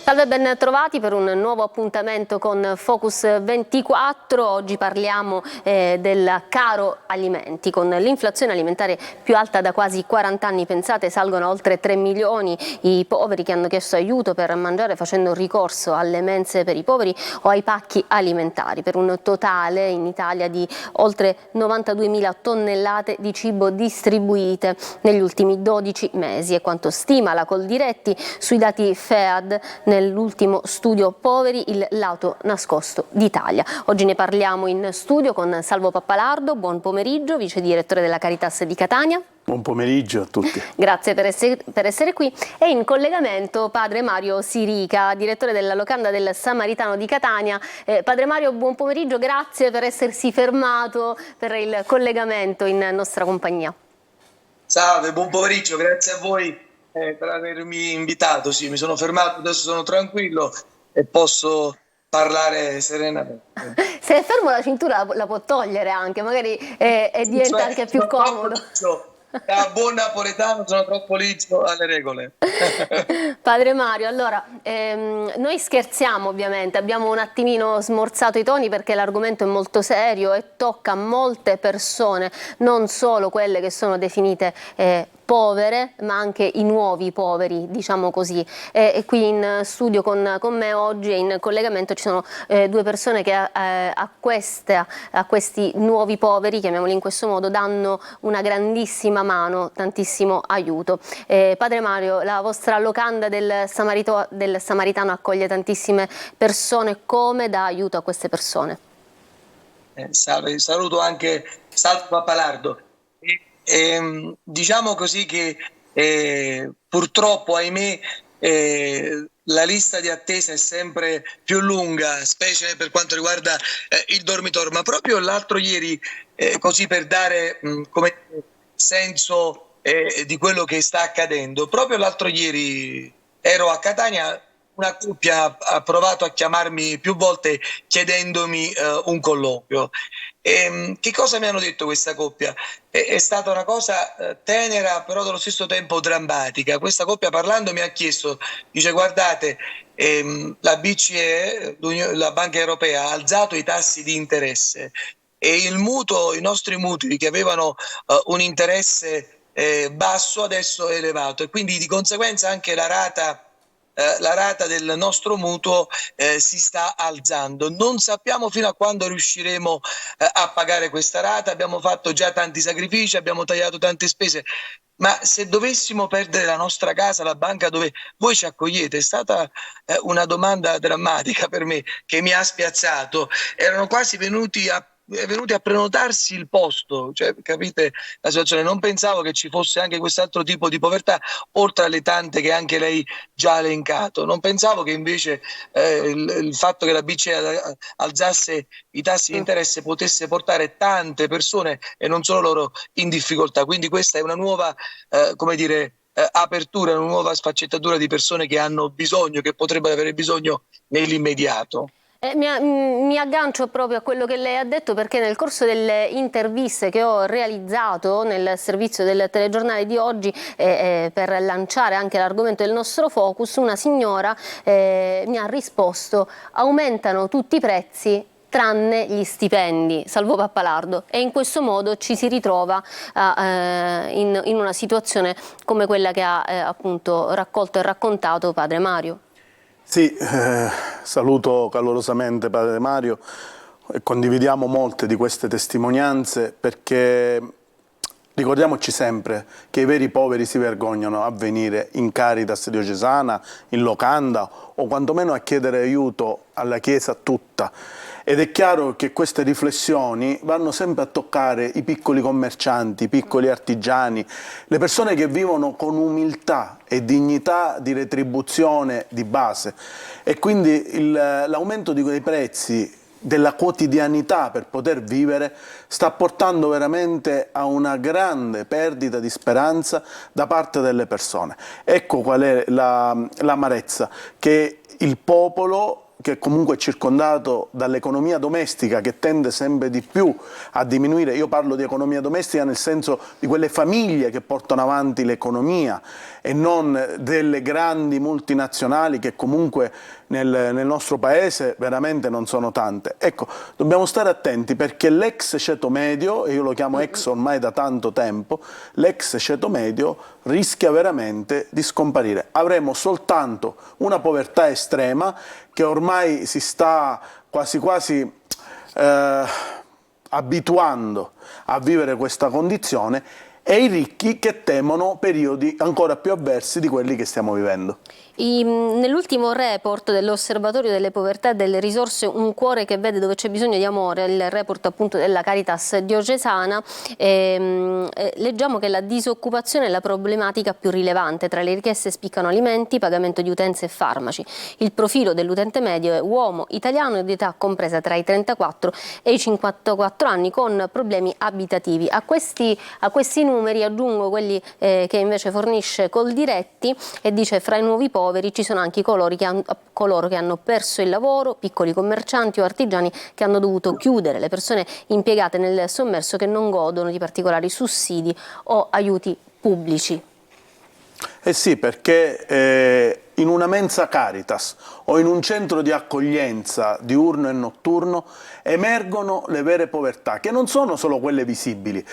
Salve e ben trovati per un nuovo appuntamento con Focus 24. Oggi parliamo del caro alimenti. Con l'inflazione alimentare più alta da quasi 40 anni, pensate, salgono a oltre 3 milioni i poveri che hanno chiesto aiuto per mangiare facendo ricorso alle mense per i poveri o ai pacchi alimentari, per un totale in Italia di oltre 92.000 tonnellate di cibo distribuite negli ultimi 12 mesi. È quanto stima la Coldiretti sui dati FEAD nell'ultimo studio Poveri, il lato nascosto d'Italia. Oggi ne parliamo in studio con Salvo Pappalardo. Buon pomeriggio, vice direttore della Caritas di Catania. Buon pomeriggio a tutti. Grazie per essere qui. E in collegamento padre Mario Sirica, direttore della locanda del Samaritano di Catania. Padre Mario, buon pomeriggio, grazie per essersi fermato per il collegamento in nostra compagnia. Salve, buon pomeriggio, grazie a voi per avermi invitato. Sì, mi sono fermato, adesso sono tranquillo e posso parlare serenamente. Se è fermo la cintura la può togliere anche, magari diventa anche più comodo. Da buon napoletano sono troppo ligio alle regole. Padre Mario, allora, noi scherziamo ovviamente, abbiamo un attimino smorzato i toni perché l'argomento è molto serio e tocca molte persone, non solo quelle che sono definite povere, ma anche i nuovi poveri, diciamo così. E qui in studio con me oggi e in collegamento ci sono due persone che a questi nuovi poveri, chiamiamoli in questo modo, danno una grandissima mano, tantissimo aiuto. Padre Mario, la vostra locanda del Samaritano accoglie tantissime persone. Come dà aiuto a queste persone? Saluto anche Salvo Pappalardo. Diciamo così che purtroppo, ahimè, la lista di attesa è sempre più lunga, specie per quanto riguarda il dormitorio. Ma proprio l'altro ieri, così per dare come senso di quello che sta accadendo, proprio l'altro ieri ero a Catania. Una coppia ha provato a chiamarmi più volte chiedendomi un colloquio. Che cosa mi hanno detto questa coppia? È stata una cosa tenera, però dallo stesso tempo drammatica. Questa coppia, parlando, mi ha chiesto, dice: guardate, la BCE, la Banca Europea, ha alzato i tassi di interesse e i nostri mutui che avevano un interesse basso adesso è elevato, e quindi di conseguenza anche la rata del nostro mutuo si sta alzando. Non sappiamo fino a quando riusciremo a pagare questa rata. Abbiamo fatto già tanti sacrifici, abbiamo tagliato tante spese, ma se dovessimo perdere la nostra casa, la banca dove voi ci accogliete, è stata una domanda drammatica per me, che mi ha spiazzato. Erano quasi venuti a prenotarsi il posto, cioè, capite la situazione? Non pensavo che ci fosse anche quest'altro tipo di povertà, oltre alle tante che anche lei già ha elencato. Non pensavo che invece il fatto che la BCE alzasse i tassi di interesse potesse portare tante persone, e non solo loro, in difficoltà. Quindi questa è una nuova, come dire, apertura, una nuova sfaccettatura di persone che hanno bisogno, che potrebbero avere bisogno nell'immediato. Mi aggancio proprio a quello che lei ha detto, perché nel corso delle interviste che ho realizzato nel servizio del telegiornale di oggi per lanciare anche l'argomento del nostro focus, una signora mi ha risposto: aumentano tutti i prezzi tranne gli stipendi, Salvo Pappalardo, e in questo modo ci si ritrova in una situazione come quella che ha appunto raccolto e raccontato padre Mario. Sì, saluto calorosamente padre Mario e condividiamo molte di queste testimonianze, perché ricordiamoci sempre che i veri poveri si vergognano a venire in Caritas diocesana, in locanda o quantomeno a chiedere aiuto alla Chiesa tutta. Ed è chiaro che queste riflessioni vanno sempre a toccare i piccoli commercianti, i piccoli artigiani, le persone che vivono con umiltà e dignità di retribuzione di base. E quindi l'aumento di quei prezzi della quotidianità per poter vivere sta portando veramente a una grande perdita di speranza da parte delle persone. Ecco qual è l'amarezza, che il popolo che comunque è circondato dall'economia domestica che tende sempre di più a diminuire. Io parlo di economia domestica nel senso di quelle famiglie che portano avanti l'economia e non delle grandi multinazionali che comunque nel nostro paese veramente non sono tante. Ecco, dobbiamo stare attenti perché l'ex ceto medio, e io lo chiamo ex ormai da tanto tempo, l'ex ceto medio rischia veramente di scomparire. Avremo soltanto una povertà estrema che ormai si sta quasi quasi abituando a vivere questa condizione, e i ricchi che temono periodi ancora più avversi di quelli che stiamo vivendo. Nell'ultimo report dell'Osservatorio delle povertà e delle risorse Un cuore che vede dove c'è bisogno di amore, il report appunto della Caritas diocesana, leggiamo che la disoccupazione è la problematica più rilevante. Tra le richieste spiccano alimenti, pagamento di utenze e farmaci. Il profilo dell'utente medio è uomo italiano di età compresa tra i 34 e i 54 anni con problemi abitativi. A questi numeri aggiungo quelli che invece fornisce Coldiretti e dice: fra i nuovi poveri ci sono anche coloro che hanno perso il lavoro, piccoli commercianti o artigiani che hanno dovuto chiudere, le persone impiegate nel sommerso che non godono di particolari sussidi o aiuti pubblici. Eh sì, perché in una mensa Caritas o in un centro di accoglienza diurno e notturno emergono le vere povertà, che non sono solo quelle visibili.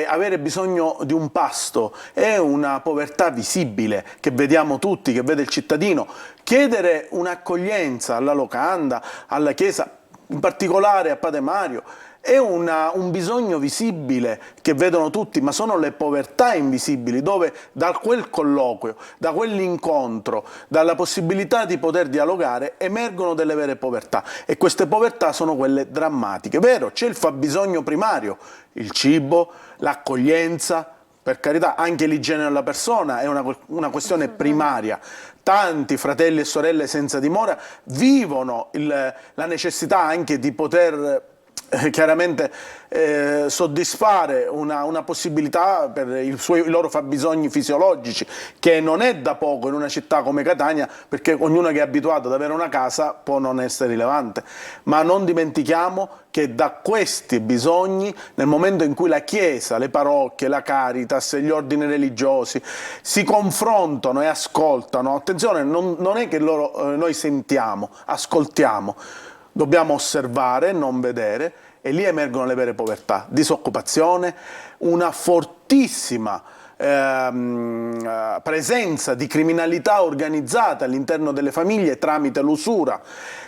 Avere bisogno di un pasto è una povertà visibile, che vediamo tutti, che vede il cittadino. Chiedere un'accoglienza alla locanda, alla chiesa, in particolare a Padre Mario, è un bisogno visibile che vedono tutti, ma sono le povertà invisibili, dove da quel colloquio, da quell'incontro, dalla possibilità di poter dialogare, emergono delle vere povertà. E queste povertà sono quelle drammatiche. Vero, c'è il fabbisogno primario, il cibo, l'accoglienza, per carità, anche l'igiene della persona è una questione primaria. Tanti fratelli e sorelle senza dimora vivono la necessità anche di poter chiaramente soddisfare una possibilità per i loro fabbisogni fisiologici, che non è da poco in una città come Catania, perché ognuno che è abituato ad avere una casa può non essere rilevante, ma non dimentichiamo che da questi bisogni, nel momento in cui la Chiesa, le parrocchie, la Caritas, gli ordini religiosi si confrontano e ascoltano, attenzione, non è che noi sentiamo, ascoltiamo. Dobbiamo osservare, non vedere, e lì emergono le vere povertà, disoccupazione, una fortissima presenza di criminalità organizzata all'interno delle famiglie tramite l'usura.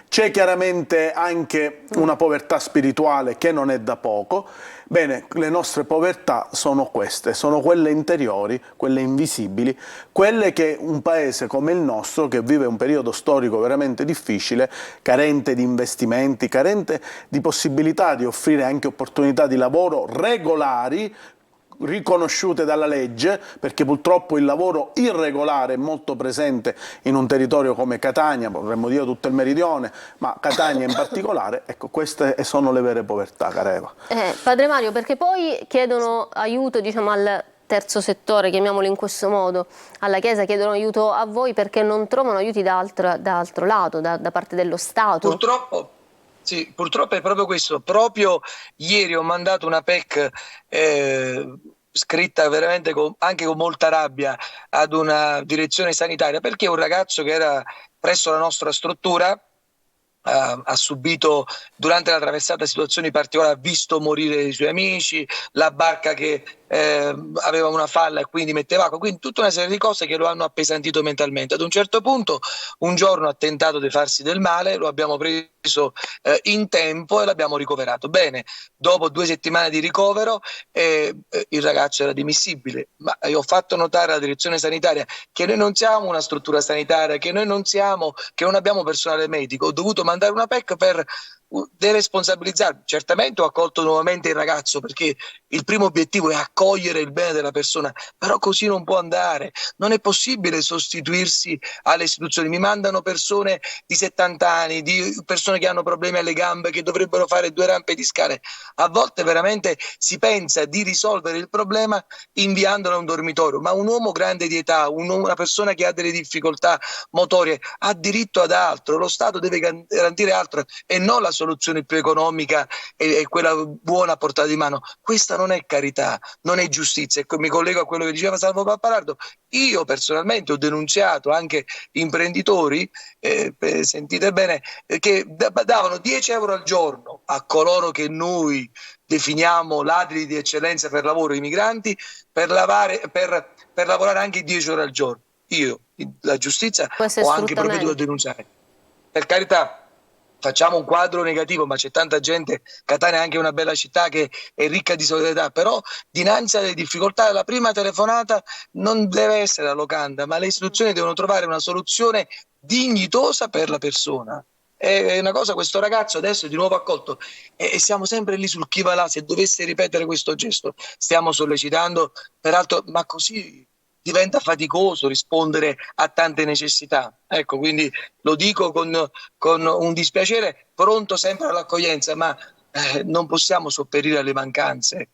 C'è chiaramente anche una povertà spirituale che non è da poco. Bene, le nostre povertà sono queste, sono quelle interiori, quelle invisibili, quelle che un paese come il nostro, che vive un periodo storico veramente difficile, carente di investimenti, carente di possibilità di offrire anche opportunità di lavoro regolari, riconosciute dalla legge, perché purtroppo il lavoro irregolare è molto presente in un territorio come Catania, potremmo dire tutto il meridione, ma Catania in particolare. Ecco, queste sono le vere povertà, cara Eva. Padre Mario, perché poi chiedono aiuto, diciamo, al terzo settore, chiamiamolo in questo modo, alla Chiesa, chiedono aiuto a voi perché non trovano aiuti da altro lato, da parte dello Stato? Purtroppo. Sì, purtroppo è proprio questo. Proprio ieri ho mandato una PEC scritta veramente anche con molta rabbia ad una direzione sanitaria, perché un ragazzo che era presso la nostra struttura ha subito durante la traversata situazioni particolari, ha visto morire i suoi amici, la barca che aveva una falla e quindi metteva acqua, quindi tutta una serie di cose che lo hanno appesantito mentalmente. Ad un certo punto un giorno ha tentato di farsi del male, lo abbiamo preso in tempo e l'abbiamo ricoverato. Bene, dopo 2 settimane di ricovero il ragazzo era dimissibile, ma io ho fatto notare alla direzione sanitaria che noi non siamo una struttura sanitaria, che non abbiamo personale medico. Ho dovuto mandare una PEC per deresponsabilizzarmi. Certamente ho accolto nuovamente il ragazzo perché il primo obiettivo è accogliere il bene della persona, però così non può andare, non è possibile sostituirsi alle istituzioni. Mi mandano persone di 70 anni, di persone che hanno problemi alle gambe, che dovrebbero fare 2 rampe di scale. A volte veramente si pensa di risolvere il problema inviandolo a un dormitorio, ma un uomo grande di età, una persona che ha delle difficoltà motorie ha diritto ad altro, lo Stato deve garantire altro e non la soluzione più economica e quella buona a portata di mano. Questa non è carità, non è giustizia. E mi collego a quello che diceva Salvo Pappalardo. Io personalmente ho denunciato anche imprenditori, sentite bene, che davano 10 euro al giorno a coloro che noi definiamo ladri di eccellenza per lavoro, i migranti, per lavorare anche 10 ore al giorno. Io, la giustizia, Questo è ho anche provveduto a sfruttamento. denunciare. Per carità, facciamo un quadro negativo, ma c'è tanta gente, Catania è anche una bella città che è ricca di solidarietà, però dinanzi alle difficoltà la prima telefonata non deve essere la locanda, ma le istituzioni devono trovare una soluzione dignitosa per la persona. È una cosa, questo ragazzo adesso è di nuovo accolto e siamo sempre lì sul chi va là. Se dovesse ripetere questo gesto, stiamo sollecitando, peraltro, ma così diventa faticoso rispondere a tante necessità. Ecco, quindi lo dico con un dispiacere, pronto sempre all'accoglienza, ma non possiamo sopperire alle mancanze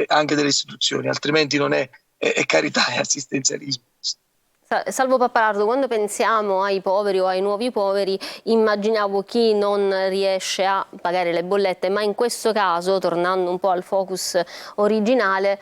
anche delle istituzioni, altrimenti non è carità, è assistenzialismo. Salvo Pappalardo, quando pensiamo ai poveri o ai nuovi poveri, immaginiamo chi non riesce a pagare le bollette, ma in questo caso, tornando un po' al focus originale,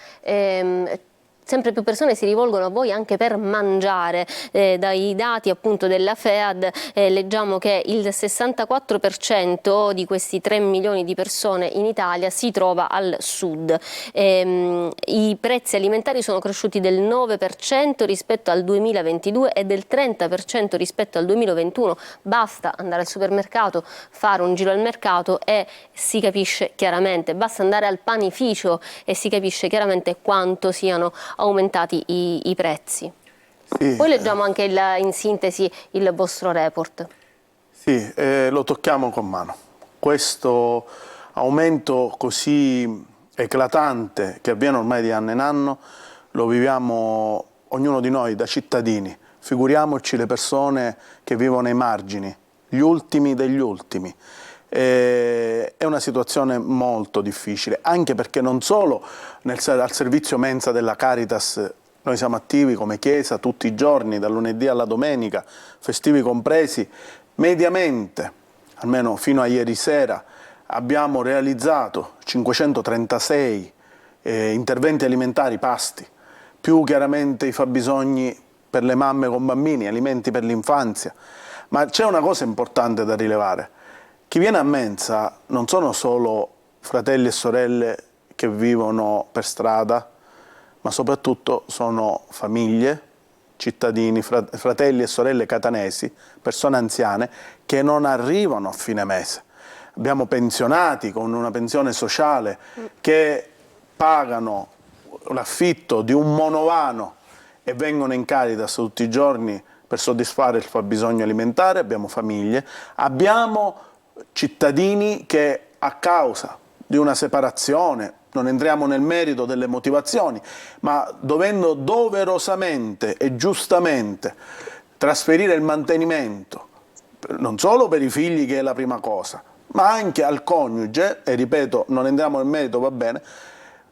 sempre più persone si rivolgono a voi anche per mangiare. Dai dati appunto della FEAD leggiamo che il 64% di questi 3 milioni di persone in Italia si trova al sud. I prezzi alimentari sono cresciuti del 9% rispetto al 2022 e del 30% rispetto al 2021. Basta andare al supermercato, fare un giro al mercato e si capisce chiaramente, basta andare al panificio e si capisce chiaramente quanto siano aumentati i prezzi. Sì, Poi leggiamo anche in sintesi il vostro report. sì, lo tocchiamo con mano. Questo aumento così eclatante che avviene ormai di anno in anno lo viviamo ognuno di noi da cittadini, figuriamoci le persone che vivono ai margini, gli ultimi degli ultimi. È una situazione molto difficile, anche perché non solo al servizio mensa della Caritas noi siamo attivi come Chiesa tutti i giorni, dal lunedì alla domenica, festivi compresi, mediamente, almeno fino a ieri sera, abbiamo realizzato 536 interventi alimentari, pasti, più chiaramente i fabbisogni per le mamme con bambini, alimenti per l'infanzia. Ma c'è una cosa importante da rilevare. Chi viene a mensa non sono solo fratelli e sorelle che vivono per strada, ma soprattutto sono famiglie, cittadini, fratelli e sorelle catanesi, persone anziane che non arrivano a fine mese. Abbiamo pensionati con una pensione sociale che pagano l'affitto di un monovano e vengono in Caritas tutti i giorni per soddisfare il fabbisogno alimentare. Abbiamo famiglie, abbiamo cittadini che a causa di una separazione, non entriamo nel merito delle motivazioni, ma dovendo doverosamente e giustamente trasferire il mantenimento, non solo per i figli che è la prima cosa, ma anche al coniuge, e ripeto, non entriamo nel merito, va bene,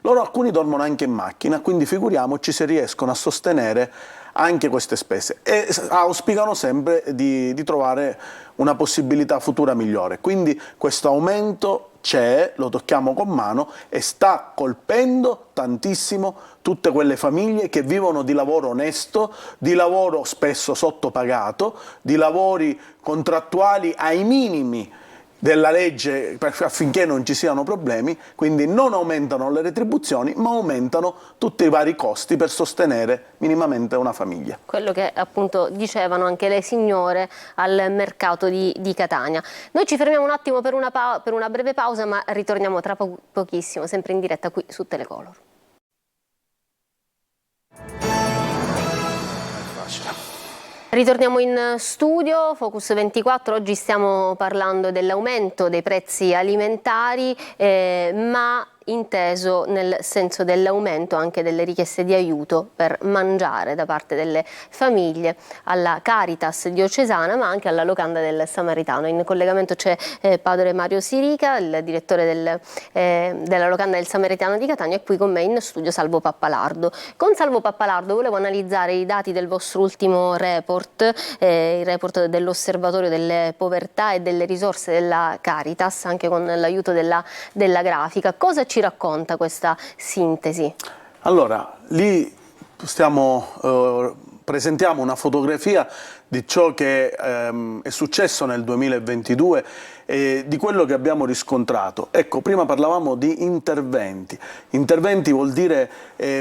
loro alcuni dormono anche in macchina, quindi figuriamoci se riescono a sostenere anche queste spese e auspicano sempre di trovare una possibilità futura migliore. Quindi questo aumento c'è, lo tocchiamo con mano e sta colpendo tantissimo tutte quelle famiglie che vivono di lavoro onesto, di lavoro spesso sottopagato, di lavori contrattuali ai minimi della legge affinché non ci siano problemi, quindi non aumentano le retribuzioni ma aumentano tutti i vari costi per sostenere minimamente una famiglia. Quello che appunto dicevano anche le signore al mercato di Catania. Noi ci fermiamo un attimo per una breve pausa, ma ritorniamo tra pochissimo, sempre in diretta qui su Telecolor. Facile. Ritorniamo in studio, Focus 24, oggi stiamo parlando dell'aumento dei prezzi alimentari, ma inteso nel senso dell'aumento anche delle richieste di aiuto per mangiare da parte delle famiglie alla Caritas diocesana, ma anche alla locanda del Samaritano. In collegamento c'è padre Mario Sirica, il direttore della locanda del Samaritano di Catania, e qui con me in studio Salvo Pappalardo. Con Salvo Pappalardo volevo analizzare i dati del vostro ultimo report, il report dell'Osservatorio delle Povertà e delle Risorse della Caritas, anche con l'aiuto della grafica. Cosa ci racconta questa sintesi? Allora, lì presentiamo una fotografia di ciò che è successo nel 2022 e di quello che abbiamo riscontrato. Ecco, prima parlavamo di interventi. Interventi vuol dire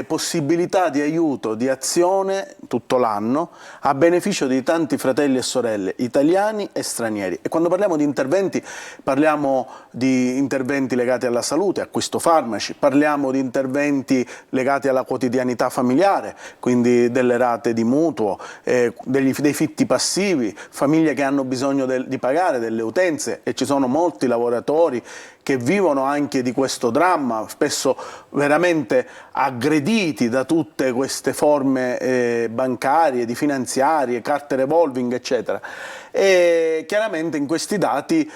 possibilità di aiuto, di azione tutto l'anno a beneficio di tanti fratelli e sorelle italiani e stranieri. E quando parliamo di interventi parliamo di interventi legati alla salute, acquisto farmaci, parliamo di interventi legati alla quotidianità familiare, quindi delle rate di mutuo, dei fitti passivi, famiglie che hanno bisogno di pagare delle utenze, e ci sono molti lavoratori che vivono anche di questo dramma, spesso veramente aggrediti da tutte queste forme bancarie, di finanziarie, carte revolving, eccetera. E chiaramente in questi dati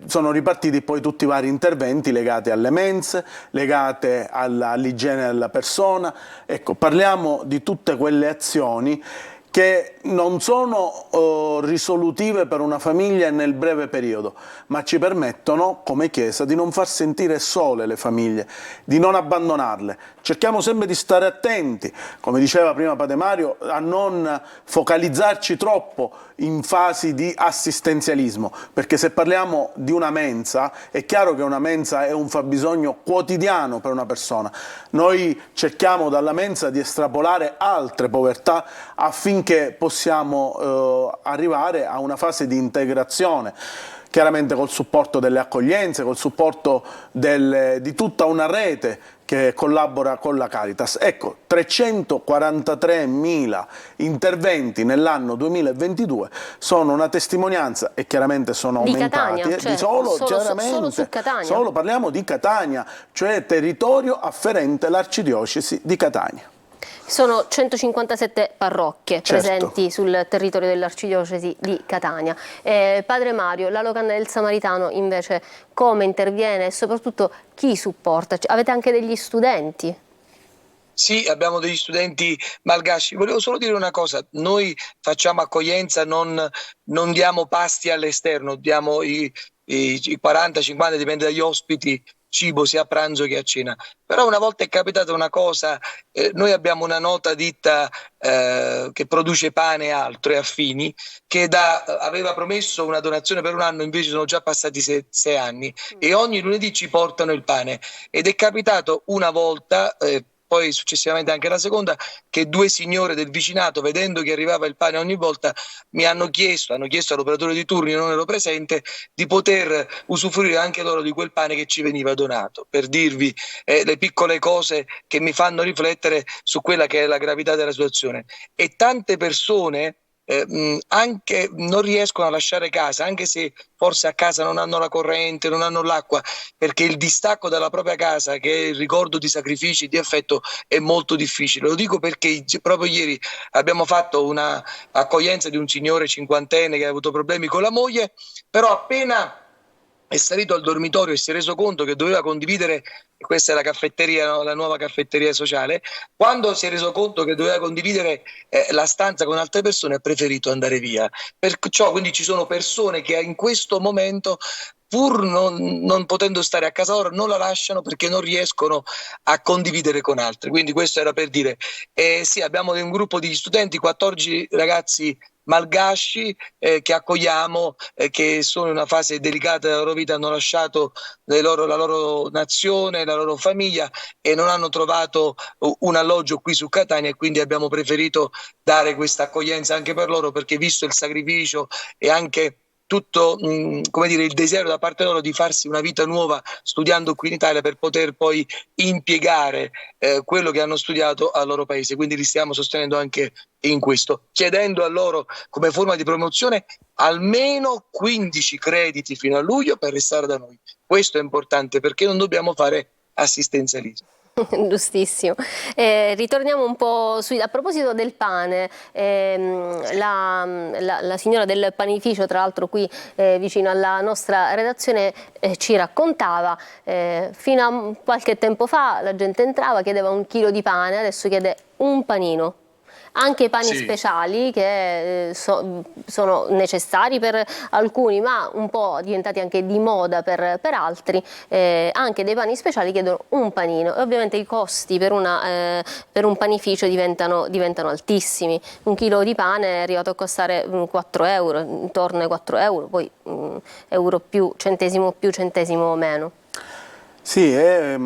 sono ripartiti poi tutti i vari interventi legati alle mense, legate all'igiene della persona. Ecco, parliamo di tutte quelle azioni che non sono risolutive per una famiglia nel breve periodo, ma ci permettono, come Chiesa, di non far sentire sole le famiglie, di non abbandonarle. Cerchiamo sempre di stare attenti, come diceva prima Padre Mario, a non focalizzarci troppo in fasi di assistenzialismo, perché se parliamo di una mensa, è chiaro che una mensa è un fabbisogno quotidiano per una persona. Noi cerchiamo dalla mensa di estrapolare altre povertà affinché possiamo arrivare a una fase di integrazione, chiaramente col supporto delle accoglienze, col supporto di tutta una rete che collabora con la Caritas. Ecco, 343.000 interventi nell'anno 2022 sono una testimonianza, e chiaramente sono di aumentati. Catania, cioè, solo su Catania. Solo parliamo di Catania, cioè territorio afferente all'arcidiocesi di Catania. Sono 157 parrocchie Certo. presenti sul territorio dell'arcidiocesi di Catania. Padre Mario, la locanda del Samaritano invece come interviene e soprattutto chi supporta? Avete anche degli studenti? Sì, abbiamo degli studenti malgaci. Volevo solo dire una cosa: noi facciamo accoglienza, non diamo pasti all'esterno, diamo i 40-50, dipende dagli ospiti, cibo sia a pranzo che a cena. Però una volta è capitata una cosa, noi abbiamo una nota ditta che produce pane e altro e affini, che aveva promesso una donazione per un anno, invece sono già passati 6 anni e ogni lunedì ci portano il pane. Ed è capitato una volta, poi successivamente anche la seconda, che 2 signore del vicinato, vedendo che arrivava il pane ogni volta, hanno chiesto all'operatore di turno, io non ero presente, di poter usufruire anche loro di quel pane che ci veniva donato, per dirvi le piccole cose che mi fanno riflettere su quella che è la gravità della situazione. E tante persone anche non riescono a lasciare casa, anche se forse a casa non hanno la corrente, non hanno l'acqua, perché il distacco dalla propria casa, che è il ricordo di sacrifici, di affetto, è molto difficile. Lo dico perché proprio ieri abbiamo fatto una accoglienza di un signore cinquantenne che ha avuto problemi con la moglie, però appena è salito al dormitorio e si è reso conto che doveva condividere, questa è la caffetteria, no? La nuova caffetteria sociale, quando si è reso conto che doveva condividere la stanza con altre persone, ha preferito andare via. Perciò quindi ci sono persone che in questo momento, pur non potendo stare a casa loro, non la lasciano perché non riescono a condividere con altri. Quindi questo era per dire. Sì, abbiamo un gruppo di studenti, 14 ragazzi malgasci che accogliamo, che sono in una fase delicata della loro vita, hanno lasciato la loro nazione, la loro famiglia e non hanno trovato un alloggio qui su Catania, e quindi abbiamo preferito dare questa accoglienza anche per loro, perché visto il sacrificio e anche tutto come dire, il desiderio da parte loro di farsi una vita nuova studiando qui in Italia per poter poi impiegare quello che hanno studiato al loro paese. Quindi li stiamo sostenendo anche in questo, chiedendo a loro come forma di promozione almeno 15 crediti fino a luglio per restare da noi. Questo è importante perché non dobbiamo fare assistenzialismo. Giustissimo. Ritorniamo un po' a proposito del pane, la signora del panificio, tra l'altro qui vicino alla nostra redazione, ci raccontava, fino a qualche tempo fa la gente entrava, chiedeva un chilo di pane, adesso chiede un panino. Anche i pani speciali che sono necessari per alcuni, ma un po' diventati anche di moda per altri, anche dei pani speciali chiedono un panino e ovviamente i costi per un panificio diventano altissimi. Un chilo di pane è arrivato a costare 4 euro, intorno ai 4 euro, poi euro più, centesimo meno. Sì, e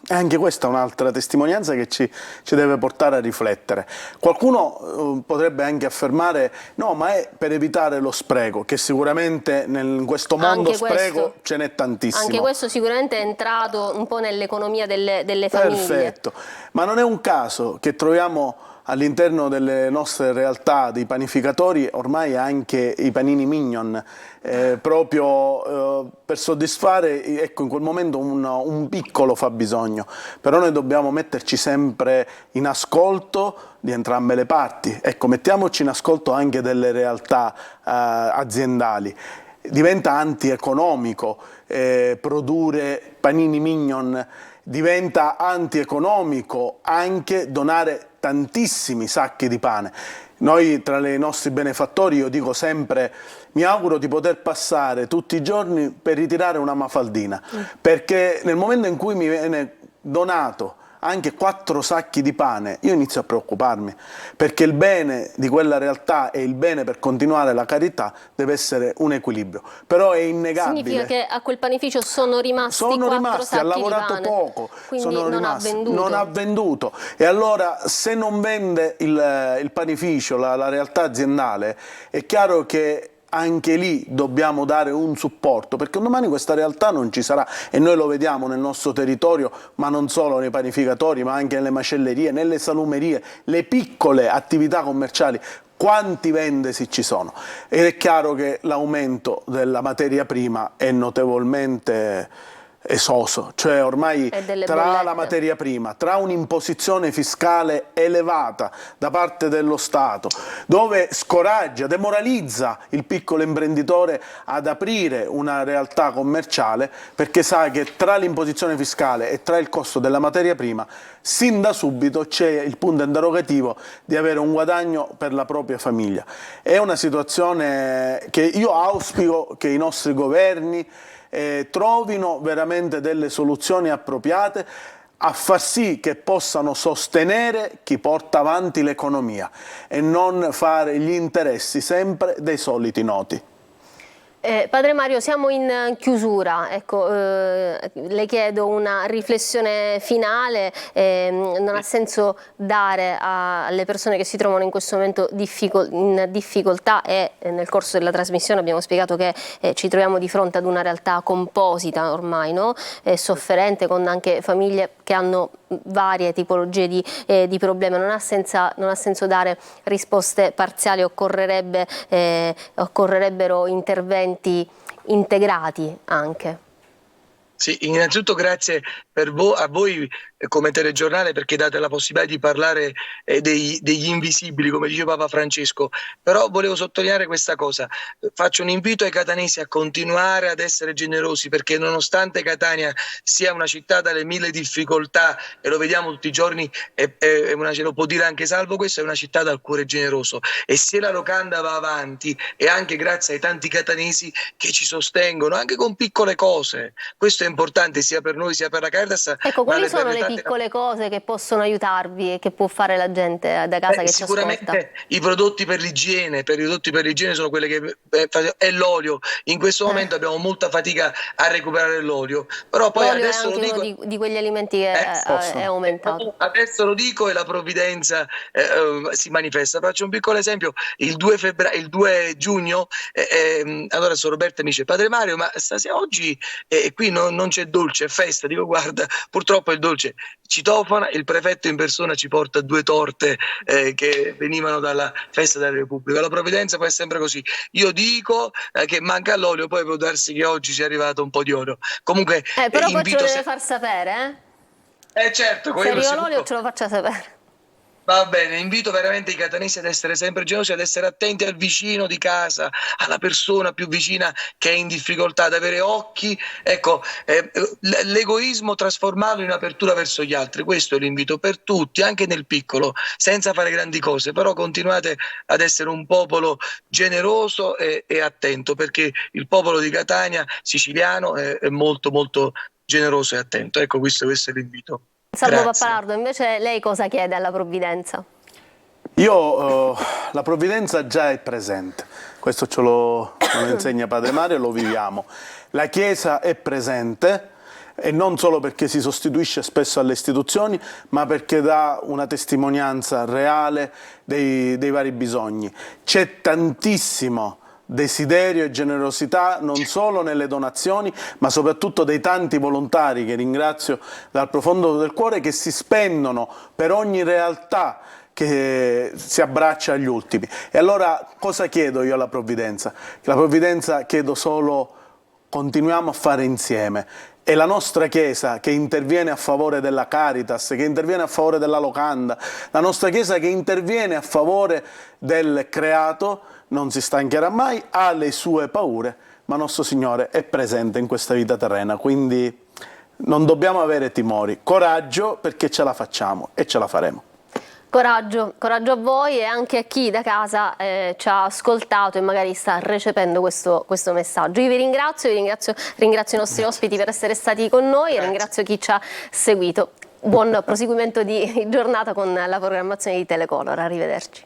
anche questa è un'altra testimonianza che ci deve portare a riflettere. Qualcuno potrebbe anche affermare no, ma è per evitare lo spreco, che sicuramente in questo mondo spreco ce n'è tantissimo. Anche questo sicuramente è entrato un po' nell'economia delle famiglie. Perfetto, ma non è un caso che troviamo all'interno delle nostre realtà dei panificatori ormai anche i panini mignon, proprio per soddisfare, ecco, in quel momento un piccolo fabbisogno, però noi dobbiamo metterci sempre in ascolto di entrambe le parti, ecco, mettiamoci in ascolto anche delle realtà aziendali. Diventa antieconomico produrre panini mignon, diventa antieconomico anche donare tantissimi sacchi di pane. Noi tra i nostri benefattori, io dico sempre, mi auguro di poter passare tutti i giorni per ritirare una mafaldina, perché nel momento in cui mi viene donato anche 4 sacchi di pane, io inizio a preoccuparmi, perché il bene di quella realtà e il bene per continuare la carità deve essere un equilibrio. Però è innegabile. Significa che a quel panificio sono rimasti 4 sacchi ha lavorato di pane, poco, quindi non ha venduto. E allora se non vende il panificio, la realtà aziendale, è chiaro che anche lì dobbiamo dare un supporto, perché un domani questa realtà non ci sarà e noi lo vediamo nel nostro territorio, ma non solo nei panificatori, ma anche nelle macellerie, nelle salumerie, le piccole attività commerciali. Quanti vendesi ci sono? Ed è chiaro che l'aumento della materia prima è notevolmente esoso, cioè ormai tra la materia prima, tra un'imposizione fiscale elevata da parte dello Stato, dove scoraggia, demoralizza il piccolo imprenditore ad aprire una realtà commerciale, perché sa che tra l'imposizione fiscale e tra il costo della materia prima, sin da subito c'è il punto interrogativo di avere un guadagno per la propria famiglia. È una situazione che io auspico che i nostri governi trovino veramente delle soluzioni appropriate a far sì che possano sostenere chi porta avanti l'economia e non fare gli interessi sempre dei soliti noti. Padre Mario, siamo in chiusura, ecco, le chiedo una riflessione finale, non ha senso dare alle persone che si trovano in questo momento in difficoltà e nel corso della trasmissione abbiamo spiegato che ci troviamo di fronte ad una realtà composita ormai, no? Sofferente, con anche famiglie che hanno varie tipologie di problemi. Non ha senso dare risposte parziali, occorrerebbero interventi integrati anche. Sì, innanzitutto grazie a voi come telegiornale, perché date la possibilità di parlare degli invisibili, come diceva Papa Francesco. Però volevo sottolineare questa cosa: faccio un invito ai catanesi a continuare ad essere generosi, perché nonostante Catania sia una città dalle 1000 difficoltà, e lo vediamo tutti i giorni, lo può dire anche Salvo, questa è una città dal cuore generoso, e se la locanda va avanti è anche grazie ai tanti catanesi che ci sostengono anche con piccole cose. Questo è importante sia per noi sia per la Caritas, Caritas. Ecco, ma quali sono le benedetate- piccole cose che possono aiutarvi e che può fare la gente da casa che ci ascolta? Sicuramente i prodotti per l'igiene, sono quelli che e l'olio. In questo momento abbiamo molta fatica a recuperare l'olio, però poi L'olio è adesso lo anche uno dico. di quegli alimenti che è aumentato. Adesso lo dico e la provvidenza si manifesta. Faccio un piccolo esempio: il 2 giugno, allora sono Roberta mi dice: Padre Mario, ma stasera oggi qui non c'è dolce, è festa. Dico: guarda, purtroppo il dolce citofona, il prefetto in persona ci porta 2 torte che venivano dalla festa della Repubblica. La provvidenza poi è sempre così. Io dico che manca l'olio, poi può darsi che oggi sia arrivato un po' di olio. Comunque Però poi ce lo invito deve far sapere, certo, Se quello arriva sicuro. l'olio ce lo faccia sapere. Va bene, invito veramente i catanesi ad essere sempre generosi, ad essere attenti al vicino di casa, alla persona più vicina che è in difficoltà, ad avere occhi, ecco, l'egoismo trasformarlo in apertura verso gli altri. Questo è l'invito per tutti, anche nel piccolo, senza fare grandi cose, però continuate ad essere un popolo generoso e attento, perché il popolo di Catania siciliano è molto molto generoso e attento. Ecco, questo è l'invito. Salvo Grazie. Pappalardo, invece lei cosa chiede alla provvidenza? La provvidenza già è presente, questo ce lo insegna Padre Mario e lo viviamo. La Chiesa è presente e non solo perché si sostituisce spesso alle istituzioni, ma perché dà una testimonianza reale dei vari bisogni. C'è tantissimo desiderio e generosità non solo nelle donazioni, ma soprattutto dei tanti volontari che ringrazio dal profondo del cuore, che si spendono per ogni realtà che si abbraccia agli ultimi. E allora cosa chiedo io alla Provvidenza? La Provvidenza chiedo solo: continuiamo a fare insieme. È la nostra Chiesa che interviene a favore della Caritas, che interviene a favore della locanda, la nostra Chiesa che interviene a favore del creato, non si stancherà mai, ha le sue paure, ma nostro Signore è presente in questa vita terrena, quindi non dobbiamo avere timori. Coraggio, perché ce la facciamo e ce la faremo. Coraggio a voi e anche a chi da casa ci ha ascoltato e magari sta recependo questo messaggio. Io vi ringrazio i nostri ospiti per essere stati con noi e ringrazio chi ci ha seguito. Buon proseguimento di giornata con la programmazione di Telecolor. Arrivederci.